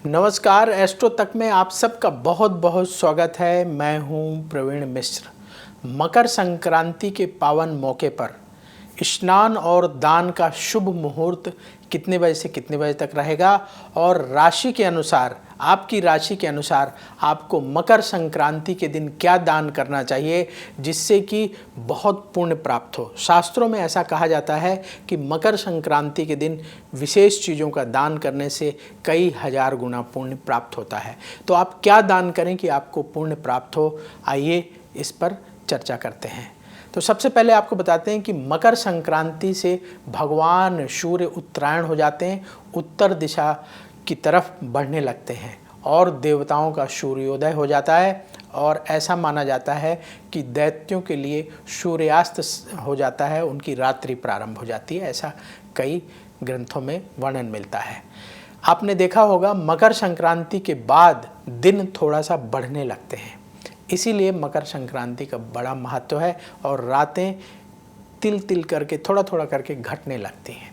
नमस्कार, एस्ट्रो तक में आप सबका बहुत बहुत स्वागत है। मैं हूं प्रवीण मिश्र। मकर संक्रांति के पावन मौके पर स्नान और दान का शुभ मुहूर्त कितने बजे से कितने बजे तक रहेगा और राशि के अनुसार, आपकी राशि के अनुसार आपको मकर संक्रांति के दिन क्या दान करना चाहिए जिससे कि बहुत पुण्य प्राप्त हो। शास्त्रों में ऐसा कहा जाता है कि मकर संक्रांति के दिन विशेष चीज़ों का दान करने से कई हजार गुना पुण्य प्राप्त होता है। तो आप क्या दान करें कि आपको पुण्य प्राप्त हो, आइए इस पर चर्चा करते हैं। तो सबसे पहले आपको बताते हैं कि मकर संक्रांति से भगवान सूर्य उत्तरायण हो जाते हैं, उत्तर दिशा की तरफ बढ़ने लगते हैं और देवताओं का सूर्योदय हो जाता है। और ऐसा माना जाता है कि दैत्यों के लिए सूर्यास्त हो जाता है, उनकी रात्रि प्रारंभ हो जाती है। ऐसा कई ग्रंथों में वर्णन मिलता है। आपने देखा होगा मकर संक्रांति के बाद दिन थोड़ा सा बढ़ने लगते हैं, इसीलिए मकर संक्रांति का बड़ा महत्व है और रातें तिल तिल करके थोड़ा थोड़ा करके घटने लगती हैं।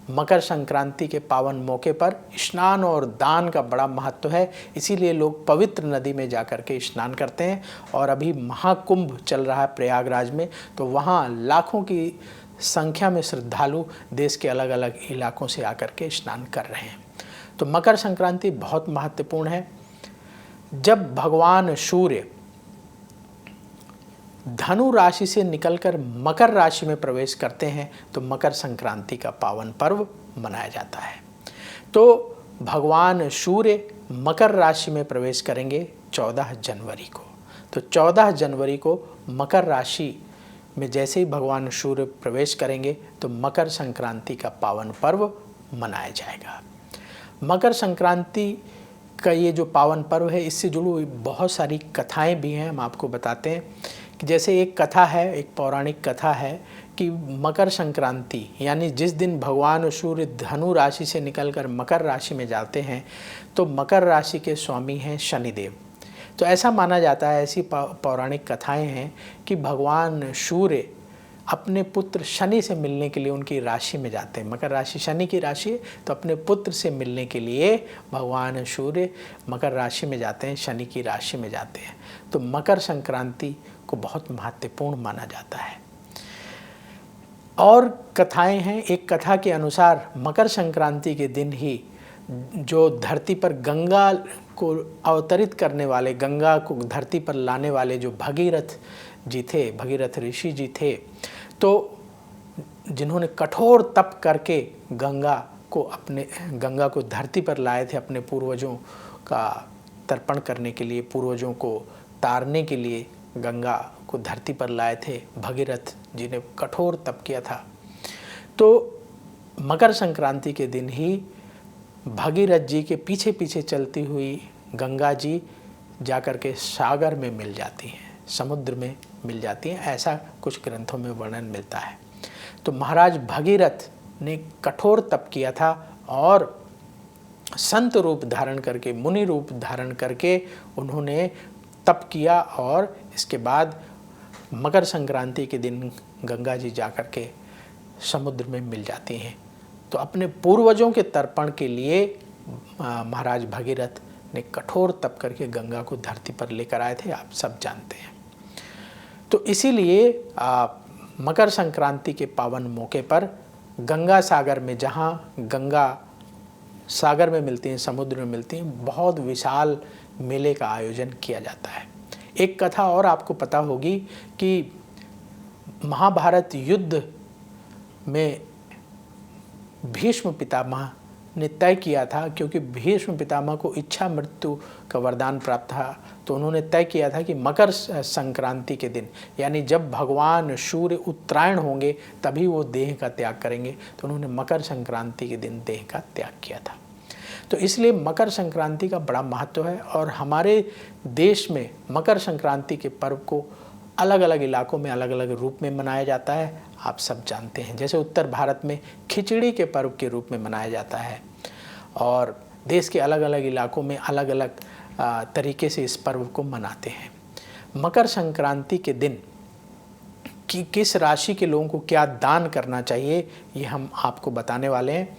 मकर संक्रांति के पावन मौके पर स्नान और दान का बड़ा महत्व है, इसीलिए लोग पवित्र नदी में जाकर के स्नान करते हैं। और अभी महाकुंभ चल रहा है प्रयागराज में, तो वहाँ लाखों की संख्या में श्रद्धालु देश के अलग अलग इलाकों से आकर के स्नान कर रहे हैं। तो मकर संक्रांति बहुत महत्वपूर्ण है। जब भगवान सूर्य धनु राशि से निकलकर मकर राशि में प्रवेश करते हैं तो मकर संक्रांति का पावन पर्व मनाया जाता है। तो भगवान सूर्य मकर राशि में प्रवेश करेंगे 14 जनवरी को। तो 14 जनवरी को मकर राशि में जैसे ही भगवान सूर्य प्रवेश करेंगे तो मकर संक्रांति का पावन पर्व मनाया जाएगा। मकर संक्रांति का ये जो पावन पर्व है, इससे जुड़ी हुई बहुत सारी कथाएं भी हैं। हम आपको बताते हैं कि जैसे एक कथा है, एक पौराणिक कथा है कि मकर संक्रांति यानी जिस दिन भगवान सूर्य धनु राशि से निकलकर मकर राशि में जाते हैं तो मकर राशि के स्वामी हैं शनिदेव। तो ऐसा माना जाता है, ऐसी पौराणिक कथाएं हैं कि भगवान सूर्य अपने पुत्र शनि से मिलने के लिए उनकी राशि में जाते हैं। मकर राशि शनि की राशि है, तो अपने पुत्र से मिलने के लिए भगवान सूर्य मकर राशि में जाते हैं, शनि की राशि में जाते हैं। तो मकर संक्रांति को बहुत महत्वपूर्ण माना जाता है। और कथाएं हैं। एक कथा के अनुसार मकर संक्रांति के दिन ही जो धरती पर गंगा को अवतरित करने वाले, गंगा को धरती पर लाने वाले जो भगीरथ जी थे, भगीरथ ऋषि जी थे, तो जिन्होंने कठोर तप करके गंगा को धरती पर लाए थे, अपने पूर्वजों का तर्पण करने के लिए, पूर्वजों को तारने के लिए गंगा को धरती पर लाए थे। भगीरथ जी ने कठोर तप किया था। तो मकर संक्रांति के दिन ही भगीरथ जी के पीछे पीछे चलती हुई गंगा जी जाकर के सागर में मिल जाती हैं, समुद्र में मिल जाती हैं। ऐसा कुछ ग्रंथों में वर्णन मिलता है। तो महाराज भगीरथ ने कठोर तप किया था और संत रूप धारण करके, मुनि रूप धारण करके उन्होंने तप किया और इसके बाद मकर संक्रांति के दिन गंगा जी जाकर के समुद्र में मिल जाती हैं। तो अपने पूर्वजों के तर्पण के लिए महाराज भगीरथ ने कठोर तप करके गंगा को धरती पर लेकर आए थे, आप सब जानते हैं। तो इसीलिए मकर संक्रांति के पावन मौके पर गंगा सागर में, जहाँ गंगा सागर में मिलती हैं, समुद्र में मिलती हैं, बहुत विशाल मेले का आयोजन किया जाता है। एक कथा और आपको पता होगी कि महाभारत युद्ध में भीष्म पितामह ने तय किया था, क्योंकि भीष्म पितामह को इच्छा मृत्यु का वरदान प्राप्त था, तो उन्होंने तय किया था कि मकर संक्रांति के दिन, यानी जब भगवान सूर्य उत्तरायण होंगे तभी वो देह का त्याग करेंगे। तो उन्होंने मकर संक्रांति के दिन देह का त्याग किया था। तो इसलिए मकर संक्रांति का बड़ा महत्व है। और हमारे देश में मकर संक्रांति के पर्व को अलग अलग इलाकों में अलग अलग रूप में मनाया जाता है, आप सब जानते हैं। जैसे उत्तर भारत में खिचड़ी के पर्व के रूप में मनाया जाता है और देश के अलग अलग इलाकों में अलग अलग तरीके से इस पर्व को मनाते हैं। मकर संक्रांति के दिन कि किस राशि के लोगों को क्या दान करना चाहिए, ये हम आपको बताने वाले हैं।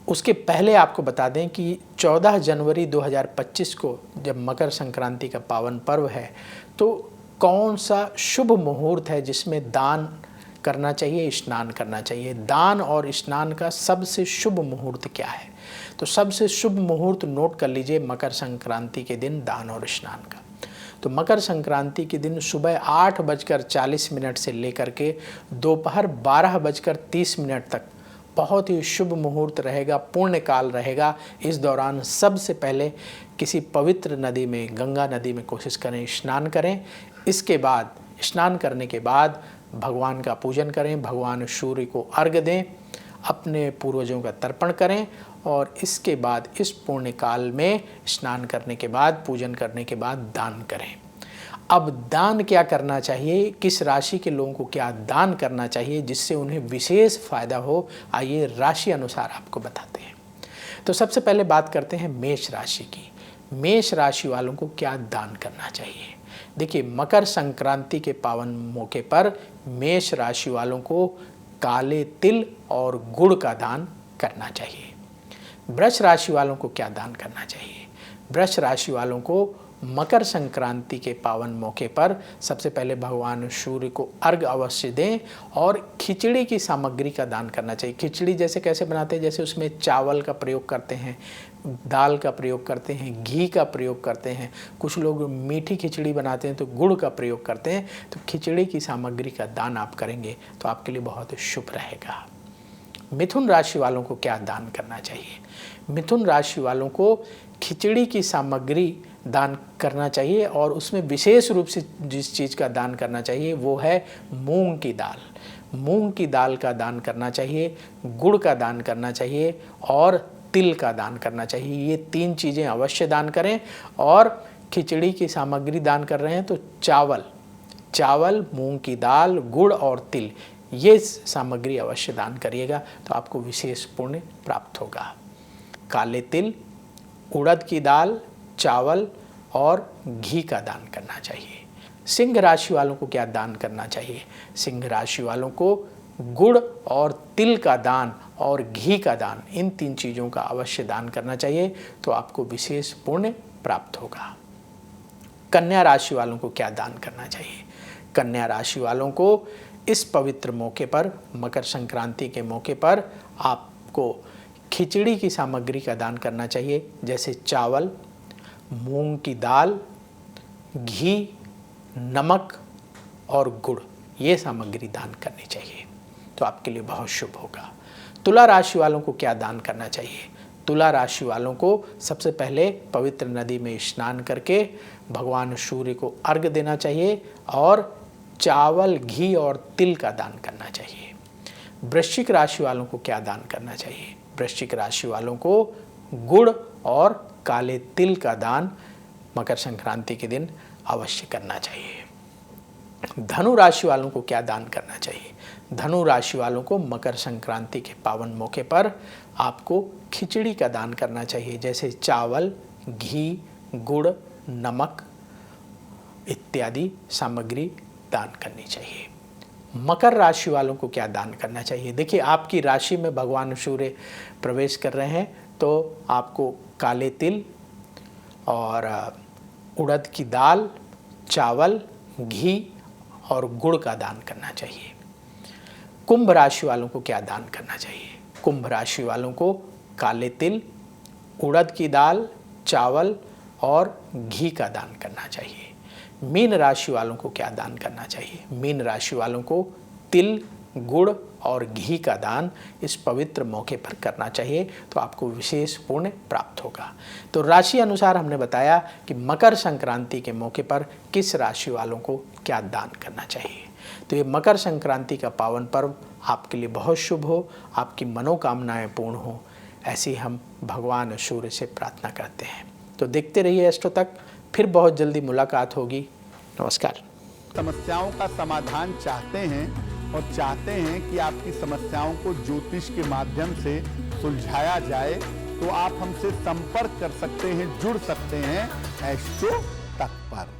उसके पहले आपको बता दें कि 14 जनवरी 2025 को जब मकर संक्रांति का पावन पर्व है, तो कौन सा शुभ मुहूर्त है जिसमें दान करना चाहिए, स्नान करना चाहिए? दान और स्नान का सबसे शुभ मुहूर्त क्या है? तो सबसे शुभ मुहूर्त नोट कर लीजिए मकर संक्रांति के दिन दान और स्नान का। तो मकर संक्रांति के दिन सुबह 8:40 से लेकर के दोपहर 12:30 तक बहुत ही शुभ मुहूर्त रहेगा, पुण्य काल रहेगा। इस दौरान सबसे पहले किसी पवित्र नदी में, गंगा नदी में कोशिश करें स्नान करें। इसके बाद, स्नान करने के बाद भगवान का पूजन करें, भगवान सूर्य को अर्घ्य दें, अपने पूर्वजों का तर्पण करें और इसके बाद इस पुण्य काल में स्नान करने के बाद, पूजन करने के बाद दान करें। अब दान क्या करना चाहिए, किस राशि के लोगों को क्या दान करना चाहिए जिससे उन्हें विशेष फायदा हो, आइए राशि अनुसार आपको बताते हैं। तो सबसे पहले बात करते हैं मेष राशि की। मेष राशि वालों को क्या दान करना चाहिए? देखिए, मकर संक्रांति के पावन मौके पर मेष राशि वालों को काले तिल और गुड़ का दान करना चाहिए। वृष राशि वालों को क्या दान करना चाहिए? वृष राशि वालों को मकर संक्रांति के पावन मौके पर सबसे पहले भगवान सूर्य को अर्घ्य अवश्य दें और खिचड़ी की सामग्री का दान करना चाहिए। खिचड़ी जैसे कैसे बनाते हैं? जैसे उसमें चावल का प्रयोग करते हैं, दाल का प्रयोग करते हैं, घी का प्रयोग करते हैं, कुछ लोग मीठी खिचड़ी बनाते हैं तो गुड़ का प्रयोग करते हैं। तो खिचड़ी की सामग्री का दान आप करेंगे तो आपके लिए बहुत शुभ रहेगा। मिथुन राशि वालों को क्या दान करना चाहिए? मिथुन राशि वालों को खिचड़ी की सामग्री दान करना चाहिए और उसमें विशेष रूप से जिस चीज़ का दान करना चाहिए वो है मूंग की दाल। मूंग की दाल का दान करना चाहिए, गुड़ का दान करना चाहिए और तिल का दान करना चाहिए। ये 3 चीज़ें अवश्य दान करें। और खिचड़ी की सामग्री दान कर रहे हैं तो चावल, मूंग की दाल, गुड़ और तिल, ये सामग्री अवश्य दान करिएगा तो आपको विशेष पुण्य प्राप्त होगा। काले तिल, उड़द की दाल, चावल और घी का दान करना चाहिए। सिंह राशि वालों को क्या दान करना चाहिए? सिंह राशि वालों को गुड़ और तिल का दान और घी का दान, इन 3 चीज़ों का अवश्य दान करना चाहिए तो आपको विशेष पुण्य प्राप्त होगा। कन्या राशि वालों को क्या दान करना चाहिए? कन्या राशि वालों को इस पवित्र मौके पर, मकर संक्रांति के मौके पर, आपको खिचड़ी की सामग्री का दान करना चाहिए, जैसे चावल, मूंग की दाल, घी, नमक और गुड़, ये सामग्री दान करनी चाहिए तो आपके लिए बहुत शुभ होगा। तुला राशि वालों को क्या दान करना चाहिए? तुला राशि वालों को सबसे पहले पवित्र नदी में स्नान करके भगवान सूर्य को अर्घ्य देना चाहिए और चावल, घी और तिल का दान करना चाहिए। वृश्चिक राशि वालों को क्या दान करना चाहिए? वृश्चिक राशि वालों को गुड़ और काले तिल का दान मकर संक्रांति के दिन अवश्य करना चाहिए। धनु राशि वालों को क्या दान करना चाहिए? धनु राशि वालों को मकर संक्रांति के पावन मौके पर आपको खिचड़ी का दान करना चाहिए, जैसे चावल, घी, गुड़, नमक इत्यादि सामग्री दान करनी चाहिए। मकर राशि वालों को क्या दान करना चाहिए? देखिए, आपकी राशि में भगवान सूर्य प्रवेश कर रहे हैं तो आपको काले तिल और उड़द की दाल, चावल, घी और गुड़ का दान करना चाहिए। कुंभ राशि वालों को क्या दान करना चाहिए? कुंभ राशि वालों को काले तिल, उड़द की दाल, चावल और घी का दान करना चाहिए। मीन राशि वालों को क्या दान करना चाहिए? मीन राशि वालों को तिल, गुड़ और घी का दान इस पवित्र मौके पर करना चाहिए तो आपको विशेष पुण्य प्राप्त होगा। तो राशि अनुसार हमने बताया कि मकर संक्रांति के मौके पर किस राशि वालों को क्या दान करना चाहिए। तो ये मकर संक्रांति का पावन पर्व आपके लिए बहुत शुभ हो, आपकी मनोकामनाएं पूर्ण हो, ऐसी हम भगवान सूर्य से प्रार्थना करते हैं। तो देखते रहिए एस्ट्रो तक, फिर बहुत जल्दी मुलाकात होगी। नमस्कार। समस्याओं का समाधान चाहते हैं और चाहते हैं कि आपकी समस्याओं को ज्योतिष के माध्यम से सुलझाया जाए तो आप हमसे संपर्क कर सकते हैं, जुड़ सकते हैं एस्ट्रो तक पर।